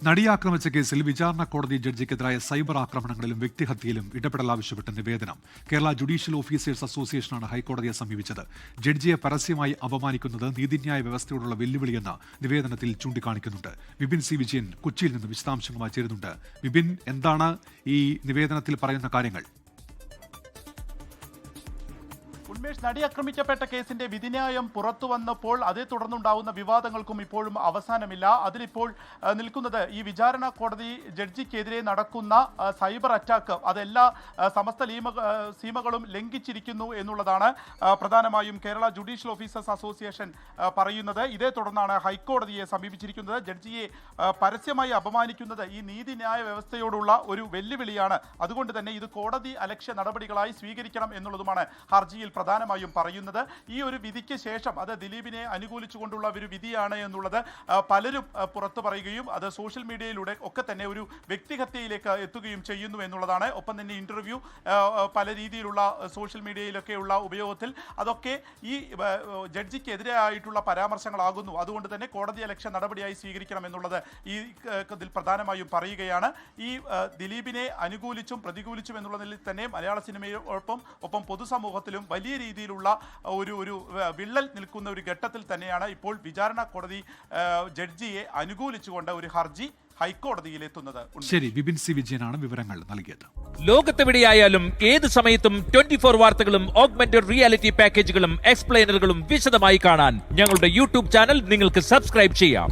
നടിയെ ആക്രമിച്ച കേസിൽ വിചാരണ കോടതി ജഡ്ജിക്കെതിരായ സൈബർ ആക്രമണങ്ങളിലും വ്യക്തിഹത്യയിലും ഇടപെടൽ ആവശ്യപ്പെട്ട് നിവേദനം. കേരള ജുഡീഷ്യൽ ഓഫീസേഴ്സ് അസോസിയേഷനാണ് ഹൈക്കോടതിയെ സമീപിച്ചത്. ജഡ്ജിയെ പരസ്യമായി അപമാനിക്കുന്നത് നീതിന്യായ വ്യവസ്ഥയോടുള്ള വെല്ലുവിളിയെന്ന് നിവേദനത്തിൽ ചൂണ്ടിക്കാണിക്കുന്നുണ്ട്. വിപിൻ സി വിജയൻ കൊച്ചിയിൽ നിന്ന് വിശദാംശങ്ങളുമായി ചേരുന്നുണ്ട്. വിപിൻ, എന്താണ് ഈ നിവേദനത്തിൽ പറയുന്ന കാര്യങ്ങൾ? ഉന്മേഷ്, നടി ആക്രമിക്കപ്പെട്ട കേസിന്റെ വിധിന്യായം പുറത്തു വന്നപ്പോൾ അതേ തുടർന്നുണ്ടാവുന്ന വിവാദങ്ങൾക്കും ഇപ്പോഴും അവസാനമില്ല. അതിലിപ്പോൾ നിൽക്കുന്നത് ഈ വിചാരണ കോടതി ജഡ്ജിക്കെതിരെ നടക്കുന്ന സൈബർ അറ്റാക്ക് അതെല്ലാ സമസ്ത സീമകളും ലംഘിച്ചിരിക്കുന്നു എന്നുള്ളതാണ് പ്രധാനമായും കേരള ജുഡീഷ്യൽ ഓഫീസേഴ്സ് അസോസിയേഷൻ പറയുന്നത്. ഇതേ തുടർന്നാണ് ഹൈക്കോടതിയെ സമീപിച്ചിരിക്കുന്നത്. ജഡ്ജിയെ പരസ്യമായി അപമാനിക്കുന്നത് ഈ നീതിന്യായ വ്യവസ്ഥയോടുള്ള ഒരു വെല്ലുവിളിയാണ്. അതുകൊണ്ട് തന്നെ ഇത് കോടതി അലക്ഷ്യ നടപടികളായി സ്വീകരിക്കണം എന്നുള്ളതുമാണ് ഹർജിയിൽ പ്രധാനമായും പറയുന്നത്. ഈ ഒരു വിധിക്ക് ശേഷം അത് ദിലീപിനെ അനുകൂലിച്ചുകൊണ്ടുള്ള ഒരു വിധിയാണ് എന്നുള്ളത് പലരും പുറത്തു പറയുകയും അത് സോഷ്യൽ മീഡിയയിലൂടെ ഒക്കെ തന്നെ ഒരു വ്യക്തിഹത്യയിലേക്ക് എത്തുകയും ചെയ്യുന്നു എന്നുള്ളതാണ്. ഒപ്പം തന്നെ ഇന്റർവ്യൂ പല രീതിയിലുള്ള സോഷ്യൽ മീഡിയയിലൊക്കെയുള്ള ഉപയോഗത്തിൽ അതൊക്കെ ഈ ജഡ്ജിക്കെതിരായിട്ടുള്ള പരാമർശങ്ങളാകുന്നു. അതുകൊണ്ട് തന്നെ കോടതി അലക്ഷ്യ നടപടിയായി സ്വീകരിക്കണം എന്നുള്ളത് ഈ ഇതിൽ പ്രധാനമായും പറയുകയാണ്. ഈ ദിലീപിനെ അനുകൂലിച്ചും പ്രതികൂലിച്ചും എന്നുള്ളതിൽ തന്നെ മലയാള സിനിമയോടൊപ്പം പൊതുസമൂഹത്തിലും വലിയ രീതിയിലുള്ള ഒരു വിള്ളൽ നിൽക്കുന്ന ഒരു ഘട്ടത്തിൽ തന്നെയാണ് ഇപ്പോൾ വിചാരണ കോടതി ജഡ്ജിയെ അനുകൂലിച്ചുകൊണ്ട് ഒരു ഹർജി ഹൈക്കോടതിയിൽ എത്തുന്നത്. ശരി, വിപിൻ സി വിജയനാണ് വിവരങ്ങൾ നൽകിയത്. ലോകത്തെവിടെയായാലും ഏത് സമയത്തും 24 വാർത്തകളും ഓഗ്മെന്റഡ് റിയാലിറ്റി പാക്കേജുകളും എക്സ്പ്ലെയിനറുകളും വിശദമായി കാണാൻ ഞങ്ങളുടെ യൂട്യൂബ് ചാനൽ നിങ്ങൾക്ക് സബ്സ്ക്രൈബ് ചെയ്യാം.